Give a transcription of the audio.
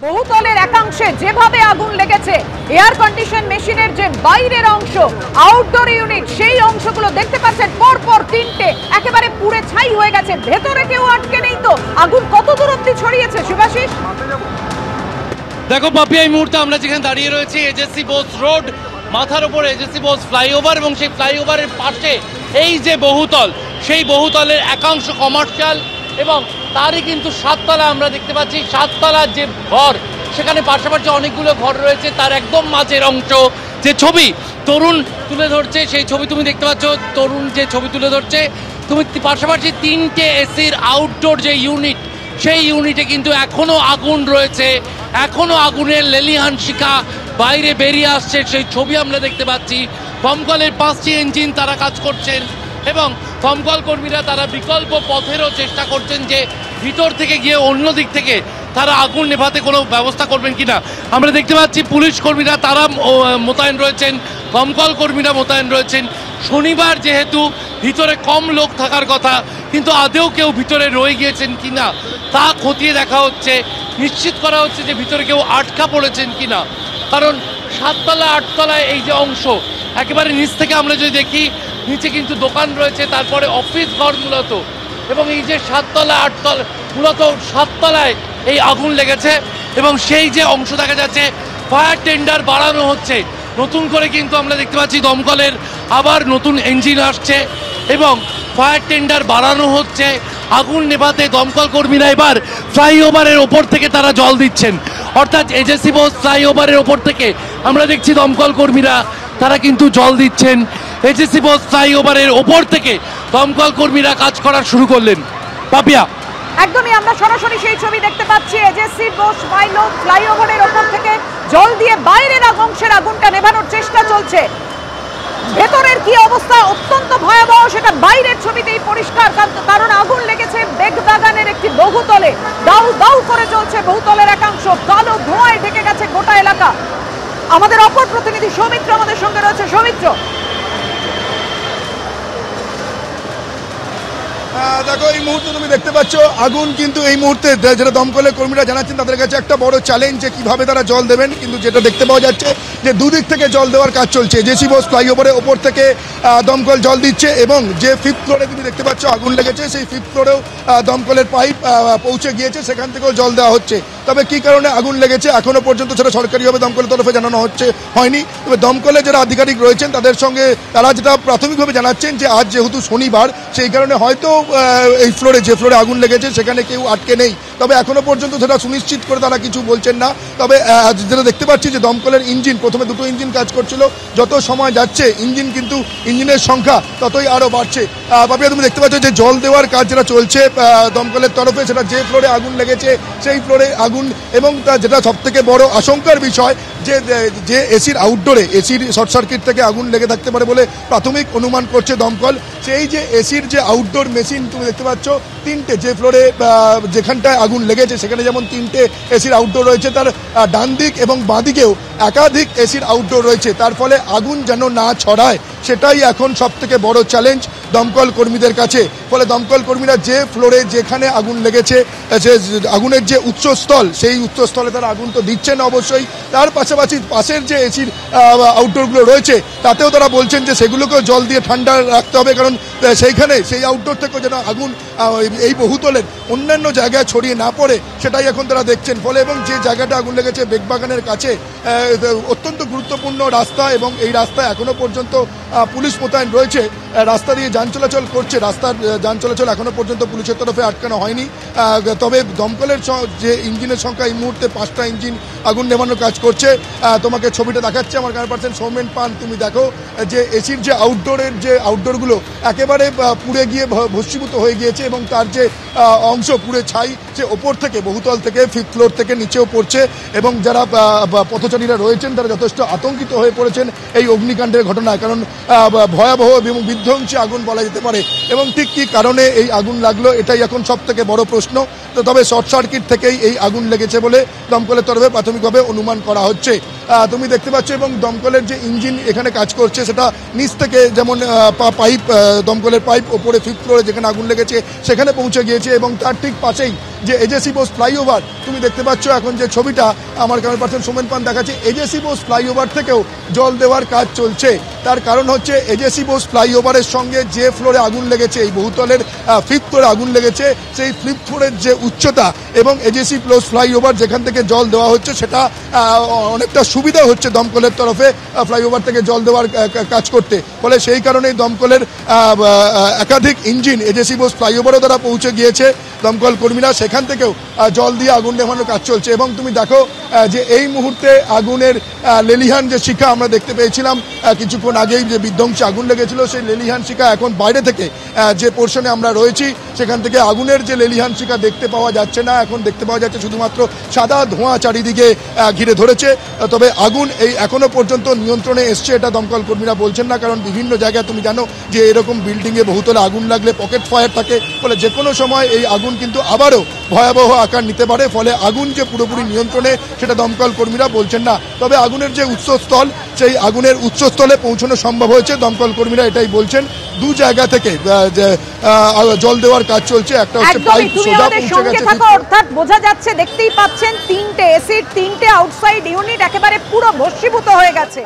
বহুতলের একাংশে যেভাবে আগুন লেগেছে, এয়ার কন্ডিশন মেশিনের যে বাইরের অংশ, আউটডোর ইউনিট, সেই অংশগুলো দেখতে পাচ্ছেন পরপর তিনটে একেবারে পুড়ে ছাই হয়ে গেছে। ভেতরে কেউ আটকে নেই তো আগুন কত দূর অব্দি ছড়িয়েছে শুভাশিস? দেখো পাপিয়া, এই মুহূর্তে আমরা যেখানে দাঁড়িয়ে রয়েছি এজেসি বোস রোড, মাথার উপর এজেসি বোস ফ্লাইওভার, এবং সেই ফ্লাইওভারের পাশে এই যে বহুতল, সেই বহুতলের একাংশ কমার্শিয়াল এবং তারই কিন্তু সাততলা আমরা দেখতে পাচ্ছি। সাততলার যে ঘর, সেখানে পাশাপাশি অনেকগুলো ঘর রয়েছে, তার একদম মাঝের অংশ যে ছবি তরুণ তুলে ধরছে, সেই ছবি তুমি দেখতে পাচ্ছ। তরুণ যে ছবি তুলে ধরছে, তুমি পাশাপাশি তিনটে এসির আউটডোর যে ইউনিট, সেই ইউনিটে কিন্তু এখনো আগুন রয়েছে, এখনো আগুনের লেলিহান শিখা বাইরে বেরিয়ে আসছে, সেই ছবি আমরা দেখতে পাচ্ছি। দমকলের 5টি ইঞ্জিন তারা কাজ করছেন এবং দমকল কর্মীরা তারা বিকল্প পথেরও চেষ্টা করছেন যে ভিতর থেকে গিয়ে অন্য দিক থেকে তারা আগুন নেভাতে কোনো ব্যবস্থা করবেন কিনা। আমরা দেখতে পাচ্ছি পুলিশ কর্মীরা তারা মোতায়েন রয়েছেন, দমকল কর্মীরা মোতায়েন রয়েছেন। শনিবার যেহেতু ভিতরে কম লোক থাকার কথা, কিন্তু আদেও কেউ ভিতরে রয়ে গিয়েছেন কিনা তা খতিয়ে দেখা হচ্ছে। নিশ্চিত করা হচ্ছে যে ভিতরে কেউ আটকা পড়েছেন কিনা, কারণ সাততলা আটতলায় এই যে অংশ, একেবারে নিচ থেকে আমরা যদি দেখি, নিচে কিন্তু দোকান রয়েছে, তারপরে অফিস ঘর মূলত, এবং এই যে সাততলা আটতলা, মূলত সাততলায় এই আগুন লেগেছে। এবং সেই যে অংশ দেখা যাচ্ছে, ফায়ার টেন্ডার বাড়ানো হচ্ছে নতুন করে, কিন্তু আমরা দেখতে পাচ্ছি দমকলের আবার নতুন ইঞ্জিন আসছে এবং ফায়ার টেন্ডার বাড়ানো হচ্ছে আগুন নেভাতে। দমকল কর্মীরা এবার ফ্লাইওভারের ওপর থেকে তারা জল দিচ্ছেন, অর্থাৎ এজেসি বোস ফ্লাইওভারের ওপর থেকে আমরা দেখছি দমকল কর্মীরা তারা কিন্তু জল দিচ্ছেন। এজেসি বোস ফ্লাইওভারের ওপর থেকে দমকল কর্মীরা কাজ করা শুরু করলেন। পাপিয়া, একদমই আমরা সরাসরি সেই ছবি দেখতে পাচ্ছি। এজেসি বোস ফ্লাইওভারের ওপর থেকে জল দিয়ে বাইরের অংশের আগুনটা নেভানোর চেষ্টা চলছে। ভেতরের কি অবস্থা অত্যন্ত ভয়াবহ, সেটা বাইরের ছবিতেই পরিষ্কার, কারণ আগুন লেগেছে বেগবাগানের একটি বহুতলে। দাউ দাউ করে চলছে বহুতলের একাংশ, কালো ধোঁয়ায় ঢেকে গেছে গোটা এলাকা। আমাদের অপর প্রতিনিধি সৌমিত্র আমাদের সঙ্গে রয়েছে। সৌমিত্র, দেখো এই মুহূর্তে তুমি দেখতে পাচ্ছ আগুন কিন্তু এই মুহূর্তে যেটা দমকলের কর্মীরা জানাচ্ছেন, তাদের কাছে একটা বড় চ্যালেঞ্জ যে কিভাবে তারা জল দেবেন। কিন্তু যেটা দেখতে পাওয়া যাচ্ছে যে দুদিক থেকে জল দেওয়ার কাজ চলছে। এজেসি বোস ফ্লাইওভারের ওপর থেকে দমকল জল দিচ্ছে এবং যে 5th ফ্লোরে তুমি দেখতে পাচ্ছ আগুন লেগেছে, সেই 5th ফ্লোরেও দমকলের পাইপ পৌঁছে গিয়েছে, সেখান থেকেও জল দেওয়া হচ্ছে। তবে কি কারণে আগুন লেগেছে এখনো পর্যন্ত সেটা সরকারিভাবে দমকলের তরফে জানানো হয়নি। তবে দমকলের যারা আধিকারিক রয়েছেন তাদের সঙ্গে তারা যেটা প্রাথমিকভাবে জানাচ্ছেন যে আজ যেহেতু শনিবার, সেই কারণে হয়তো এই ফ্লোরে, যে ফ্লোরে আগুন লেগেছে সেখানে কেউ আটকে নেই। তবে এখনো পর্যন্ত সেটা সুনিশ্চিত করে তারা কিছু বলছেন না। তবে যেটা দেখতে পাচ্ছি যে দমকলের ইঞ্জিন, প্রথমে দুটো ইঞ্জিন কাজ করছিল, যত সময় যাচ্ছে ইঞ্জিনের সংখ্যা ততই আরও বাড়ছে। বাপিয়া, তুমি দেখতে পাচ্ছ যে জল দেওয়ার কাজ যেটা চলছে দমকলের তরফে, সেটা যে ফ্লোরে আগুন লেগেছে সেই ফ্লোরে আগুন। এবং যেটা সব থেকে বড় আশঙ্কার বিষয় যে এসির আউটডোরে এসির শর্ট সার্কিট থেকে আগুন লেগে থাকতে পারে বলে প্রাথমিক অনুমান করছে দমকল। সেই যে এসির যে আউটডোর মেশিন তুমি দেখতে পাচ্ছ, তিনটে, যে ফ্লোরে যেখানটায় আগুন লেগেছে সেখানে যেমন তিনটে এসির আউটডোর রয়েছে, তার ডান দিক এবং বাঁ দিকেও একাধিক এসির আউটডোর রয়েছে। তার ফলে আগুন যেন না ছড়ায়, সেটাই এখন সব থেকে বড় চ্যালেঞ্জ দমকল কর্মীদের কাছে। ফলে দমকল কর্মীরা যে ফ্লোরে যেখানে আগুন লেগেছে, সে আগুনের যে উৎসস্থল, সেই উৎসস্থলে তারা আগুন তো দিচ্ছেন অবশ্যই, তার পাশাপাশি পাশের যে এসির আউটডোরগুলো রয়েছে তাতেও তারা বলছেন যে সেগুলোকেও জল দিয়ে ঠান্ডা রাখতে হবে, কারণ সেইখানে সেই আউটডোর থেকেও যেন আগুন এই বহুতলের অন্যান্য জায়গায় ছড়িয়ে না পড়ে, সেটাই এখন তারা দেখছেন। ফলে এবং যে জায়গাটা আগুন লেগেছে বেগবাগানের কাছে, অত্যন্ত গুরুত্বপূর্ণ রাস্তা, এবং এই রাস্তায় এখনো পর্যন্ত পুলিশ মোতায়েন রয়েছে, রাস্তা দিয়ে যান চলাচল করছে। রাস্তার যান চলাচল এখনো পর্যন্ত পুলিশের তরফে আটকানো হয়নি। তবে দমকলের যে ইঞ্জিনের সংখ্যা, এই মুহূর্তে 5টা ইঞ্জিন আগুন নেভানোর কাজ করছে। তোমাকে ছবিটা দেখাচ্ছে আমার ক্যামেরাপার্সন সৌমেন পান। তুমি দেখো যে এসির যে আউটডোরগুলো একেবারে পুড়ে গিয়ে ভস্মীভূত হয়ে গিয়েছে, এবং তার যে অংশ পুড়ে ছাই, যে ওপর থেকে বহুতল থেকে 5th ফ্লোর থেকে নিচেও পড়ছে। এবং যারা পথচারীরা রয়েছেন তারা যথেষ্ট আতঙ্কিত হয়ে পড়েছেন এই অগ্নিকাণ্ডের ঘটনায়, কারণ ভয়াবহ এবং বিধ্বংসী আগুন বলা যেতে পারে। এবং ঠিক কী কারণে এই আগুন লাগলো, এটাই এখন সব থেকে বড় প্রশ্ন। তবে শর্ট সার্কিট থেকেই এই আগুন লেগেছে বলে দমকলের তরফে প্রাথমিকভাবে অনুমান করা হচ্ছে। তুমি দেখতে পাচ্ছ এবং দমকলের যে ইঞ্জিন এখানে কাজ করছে সেটা নিচ থেকে যেমন পাইপ দমকলের পাইপ ওপরে 5th ফ্লোরে যেখানে আগুন লেগেছে সেখানে পৌঁছে গিয়েছে এবং তার ঠিক পাশেই যে এজেসি বোস ফ্লাইওভার তুমি দেখতে পাচ্ছ এখন যে ছবিটা আমার ক্যামেরা পার্সন সোমেন পান দেখাচ্ছে, এজেসি বোস ফ্লাইওভার থেকেও জল দেওয়ার কাজ চলছে। তার কারণ হচ্ছে এজেসি বোস ফ্লাইওভারের সঙ্গে যে ফ্লোরে আগুন লেগেছে, এই বহুতলের 5th ফ্লোরে আগুন লেগেছে, সেই 5th ফ্লোরের যে উচ্চতা এবং এজেসি বোস ফ্লাইওভার যেখান থেকে জল দেওয়া হচ্ছে সেটা অনেকটা সুবিধা হচ্ছে দমকলের তরফে ফ্লাইওভার থেকে জল দেওয়ার কাজ করতে। ফলে সেই কারণেই দমকলের একাধিক ইঞ্জিন এজেসি বোস ফ্লাইওভারও তারা পৌঁছে গিয়েছে, দমকল কর্মীরা সেখান থেকেও জল দিয়ে আগুন নেভানোর কাজ চলছে। এবং তুমি দেখো যে এই মুহূর্তে আগুনের লেলিহান যে শিখা আমরা দেখতে পেয়েছিলাম কিছুক্ষণ আগেই যে বিধ্বংসী আগুন লেগেছিল, সেই লেলিহান শিখা এখন বাইরে থেকে যে পোর্শনে আমরা রয়েছি সেখান থেকে আগুনের যে লেলিহান শিখা দেখতে পাওয়া যাচ্ছে না, এখন দেখতে পাওয়া যাচ্ছে শুধুমাত্র সাদা ধোঁয়া চারিদিকে ঘিরে ধরেছে। তবে আগুন এই এখনো পর্যন্ত নিয়ন্ত্রণে এসছে এটা দমকল কর্মীরা বলছেন না, কারণ বিভিন্ন জায়গায় তুমি জানো যে এরকম বিল্ডিংয়ে বহুতলে আগুন লাগলে পকেট ফায়ার থাকে, ফলে যে কোনো সময় এই আগুন কিন্তু আবারও ভয়াবহ আকার নিতে পারে। ফলে আগুন যে পুরোপুরি নিয়ন্ত্রণে সেটা দমকল কর্মীরা বলছেন না। তবে আগুনের যে উৎসস্থল সেই আগুনের উৎসস্থলে পৌঁছানো সম্ভব হয়েছে, দমকল কর্মীরা এটাই বলছেন। দু জায়গা থেকে জল দেওয়ার কাজ চলছে, একটা হচ্ছে পাইপ সোজা পৌঁছে গেছে, অর্থাৎ বোঝা যাচ্ছে দেখতেই পাচ্ছেন 3টে এসির 3টে আউটসাইড ইউনিট একেবারে পুরো ভস্মীভূত হয়ে গেছে।